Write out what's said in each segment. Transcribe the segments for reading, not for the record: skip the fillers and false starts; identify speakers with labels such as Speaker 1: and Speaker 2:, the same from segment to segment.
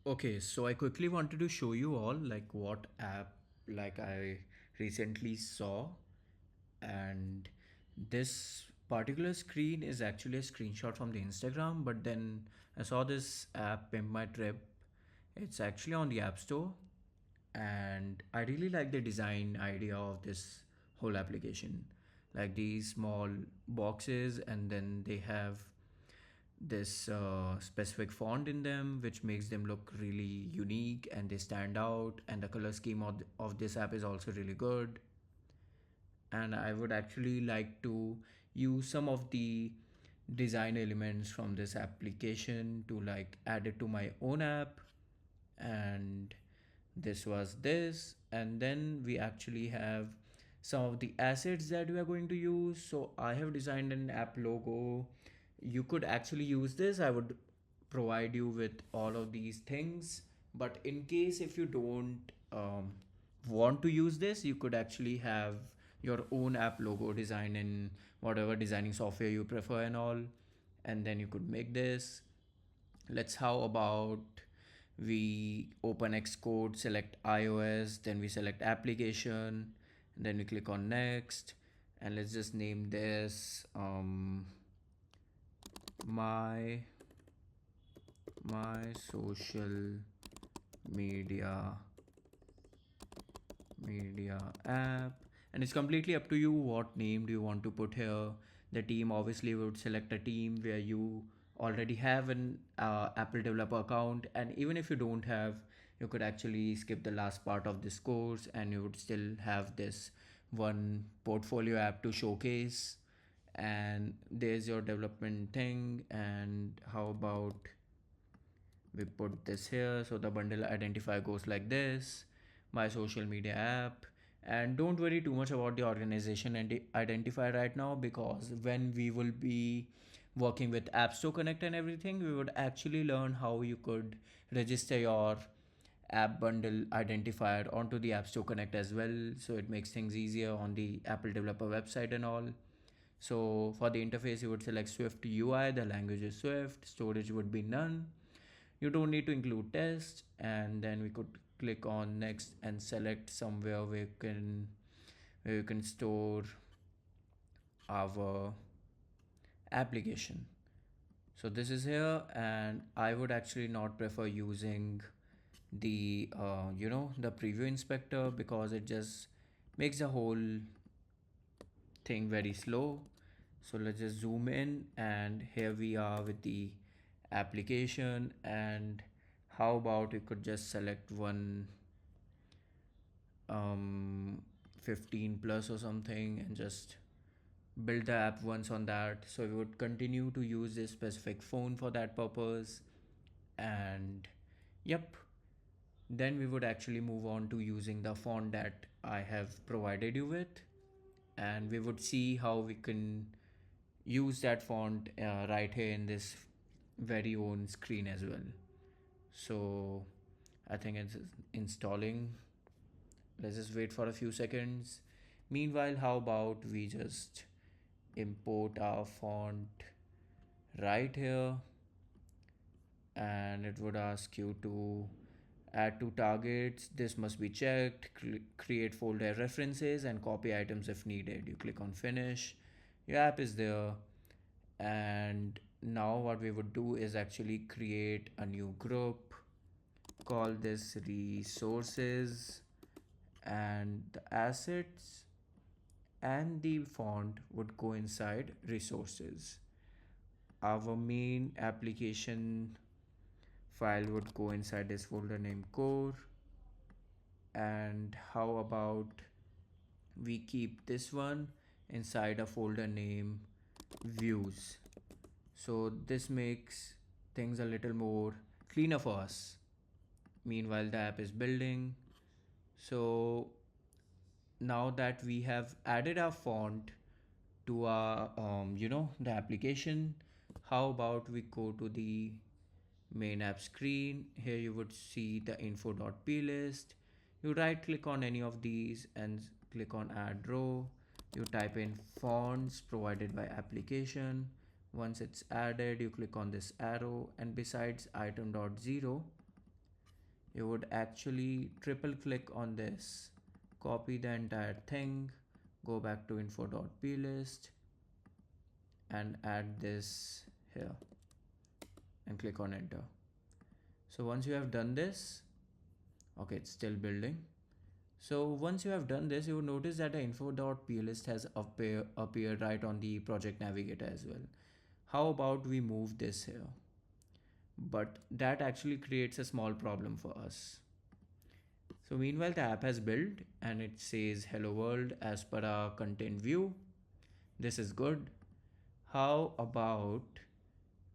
Speaker 1: Okay, so I quickly wanted to show you all like what app like I recently saw, and this particular screen is actually a screenshot from the Instagram, but then I saw this app Pimp My Trip. It's actually on the App Store, and I really like the design idea of this whole application. Like these small boxes, and then they have this specific font in them which makes them look really unique and they stand out, and the color scheme of this app is also really good. And I would actually like to use some of the design elements from this application to like add it to my own app. And this was this, and then we actually have some of the assets that we are going to use. So I have designed an app logo. You could actually use this. I would provide you with all of these things, but in case if you don't want to use this, you could actually have your own app logo design in whatever designing software you prefer and all, and then you could make this. Let's how about we open Xcode, select iOS, then we select application, and then we click on next, and let's just name this my my social media media app. And it's completely up to you what name do you want to put here. The team, obviously would select a team where you already have an Apple developer account, and even if you don't have, you could actually skip the last part of this course and you would still have this one portfolio app to showcase. And there's your development thing. And how about we put this here, so the bundle identifier goes like this: my social media app. And don't worry too much about the organization and the identifier right now, because when we will be working with App Store Connect and everything, we would actually learn how you could register your app bundle identifier onto the App Store Connect as well, so it makes things easier on the Apple developer website and all. So for the interface, you would select Swift UI, the language is Swift, storage would be none. You don't need to include test, and then we could click on next and select somewhere where you can store our application. So this is here, and I would actually not prefer using the the preview inspector, because it just makes the whole thing very slow. So let's just zoom in, and here we are with the application. And how about you could just select one 15 plus or something, and just build the app once on that. So we would continue to use this specific phone for that purpose. And yep, then we would actually move on to using the font that I have provided you with, and we would see how we can use that font right here in this very own screen as well. So I think it's installing. Let's just wait for a few seconds. Meanwhile, how about we just import our font right here, and it would ask you to add to targets. This must be checked. Create folder references and copy items if needed. You click on finish. Your app is there. And now what we would do is actually create a new group, call this resources, and the assets and the font would go inside resources. Our main application file would go inside this folder named core. And how about we keep this one inside a folder named views. So this makes things a little more cleaner for us. Meanwhile, the app is building. So now that we have added our font to our the application, how about we go to the main app screen. Here you would see the info.plist. You right click on any of these and click on add row. You type in fonts provided by application. Once it's added, you click on this arrow, and besides item.0, you would actually triple click on this, copy the entire thing, go back to info.plist and add this here and click on enter. So once you have done this, okay, it's still building. So once you have done this, you will notice that the info.plist has appeared right on the project navigator as well. How about we move this here? But that actually creates a small problem for us. So meanwhile, the app has built and it says hello world as per our content view. This is good. How about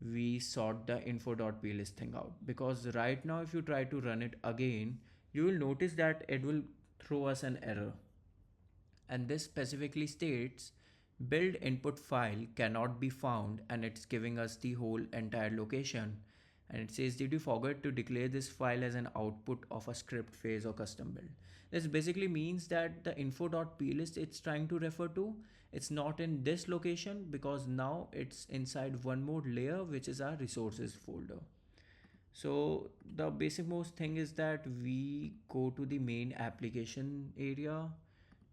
Speaker 1: we sort the info.plist thing out? Because right now, if you try to run it again, you will notice that it will throw us an error. And this specifically states build input file cannot be found, and it's giving us the whole entire location. And it says, did you forget to declare this file as an output of a script phase or custom build? This basically means that the info.plist it's trying to refer to, it's not in this location because now it's inside one more layer, which is our resources folder. So the basic most thing is that we go to the main application area,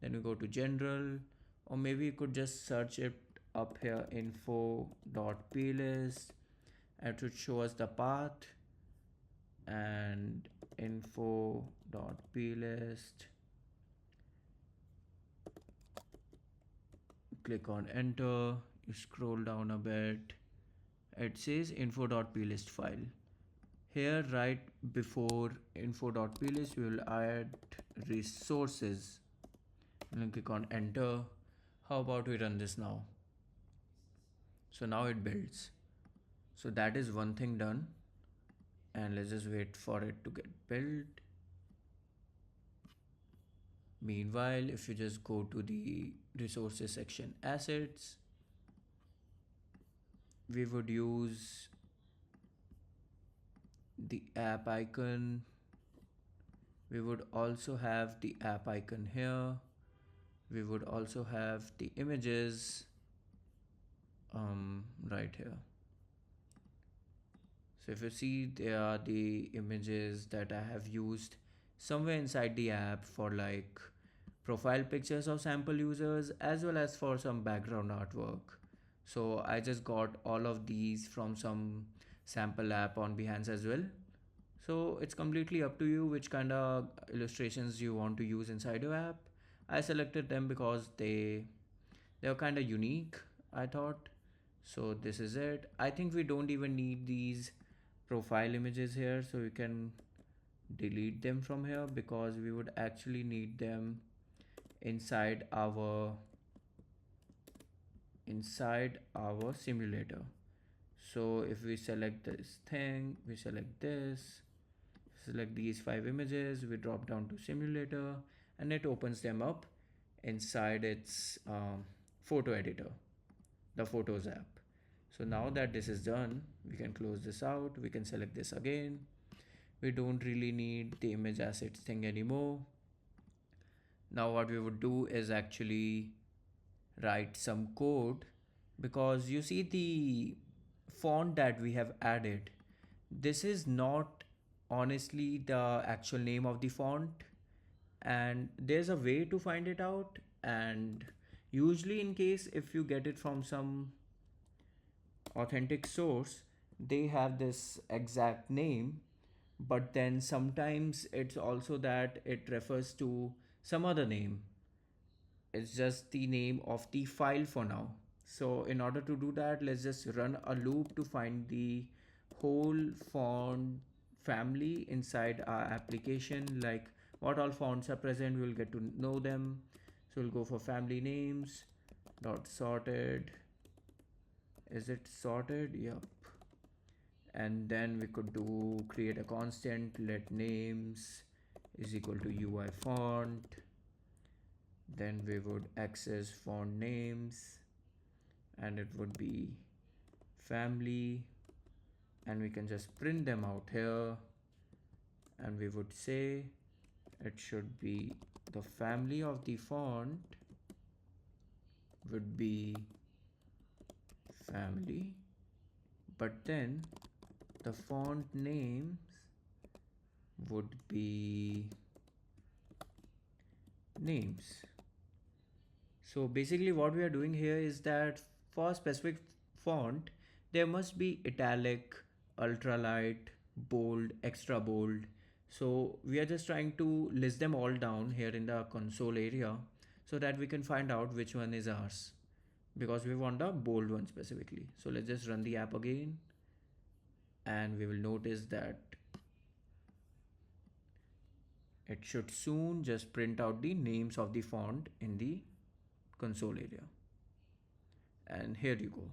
Speaker 1: then we go to general, or maybe you could just search it up here info.plist. It should show us the path and info.plist. Click on enter, you scroll down a bit, it says info.plist file. Here right before info.plist we will add resources and click on enter. How about we run this now? So now it builds. So that is one thing done, and let's just wait for it to get built. Meanwhile, if you just go to the resources section assets, we would use the app icon. We would also have the app icon here. We would also have the images right here. So if you see, there are the images that I have used somewhere inside the app for like profile pictures of sample users as well as for some background artwork. So I just got all of these from some sample app on Behance as well. So it's completely up to you which kind of illustrations you want to use inside your app. I selected them because they're kind of unique, I thought. So this is it. I think we don't even need these profile images here, so we can delete them from here because we would actually need them inside our simulator. So if we select this thing, we select this, select these 5 images, we drop down to simulator, and it opens them up inside its photo editor, the photos app. So now that this is done, we can close this out, we can select this again. We don't really need the image assets thing anymore. Now what we would do is actually write some code, because you see the font that we have added, this is not honestly the actual name of the font, and there's a way to find it out. And usually in case if you get it from some authentic source, they have this exact name, but then sometimes it's also that it refers to some other name. It's just the name of the file for now. So in order to do that, let's just run a loop to find the whole font family inside our application, like what all fonts are present, we'll get to know them. So we'll go for family names dot sorted. Is it sorted? Yep. And then we could do create a constant, let names is equal to UI font. Then we would access font names and it would be family, and we can just print them out here, and we would say it should be the family of the font would be family, but then the font names would be names. So basically what we are doing here is that for a specific font, there must be italic, ultralight, bold, extra bold. So we are just trying to list them all down here in the console area so that we can find out which one is ours because we want a bold one specifically. So let's just run the app again and we will notice that it should soon just print out the names of the font in the console area. And here you go.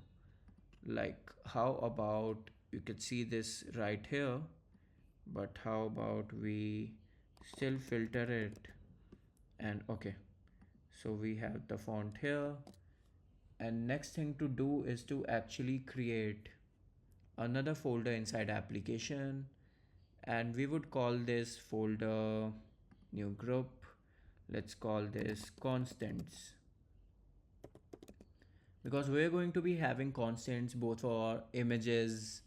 Speaker 1: Like how about you could see this right here, but how about we still filter it? And okay, so we have the font here, and next thing to do is to actually create another folder inside application, and we would call this folder new group. Let's call this constants because we're going to be having constants both for images,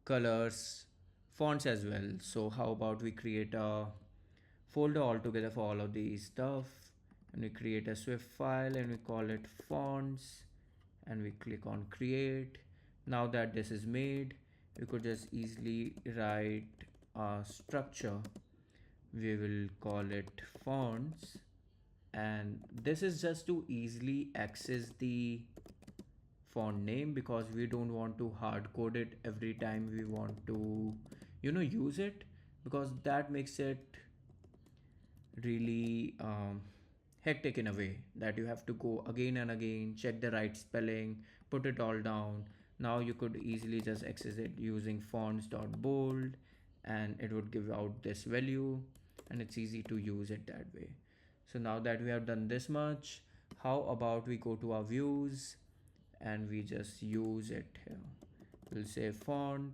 Speaker 1: colors, fonts as well. So how about we create a folder altogether for all of these stuff, and we create a Swift file and we call it fonts, and we click on create. Now that this is made, we could just easily write a structure. We will call it fonts, and this is just to easily access the font name because we don't want to hard code it every time we want to use it, because that makes it really hectic in a way that you have to go again and again, check the right spelling, put it all down. Now you could easily just access it using fonts.bold and it would give out this value, and it's easy to use it that way. So now that we have done this much, how about we go to our views and we just use it here. We'll say font.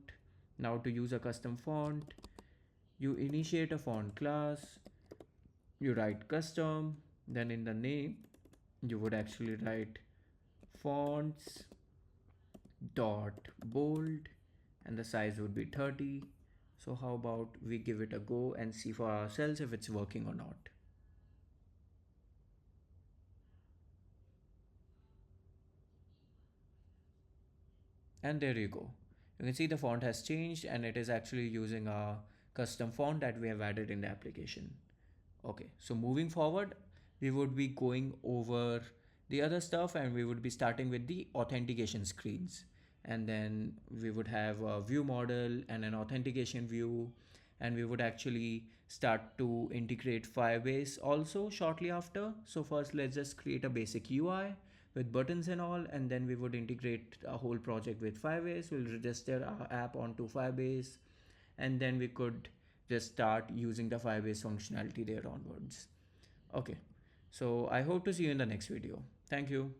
Speaker 1: Now to use a custom font, you initiate a font class, you write custom, then in the name you would actually write fonts dot bold and the size would be 30. So how about we give it a go and see for ourselves if it's working or not. And there you go. You can see the font has changed and it is actually using a custom font that we have added in the application. Okay, so moving forward, we would be going over the other stuff and we would be starting with the authentication screens. And then we would have a view model and an authentication view. And we would actually start to integrate Firebase also shortly after. So first, let's just create a basic UI with buttons and all, and then we would integrate a whole project with Firebase. We'll register our app onto Firebase, and then we could just start using the Firebase functionality there onwards. Okay, so I hope to see you in the next video. Thank you.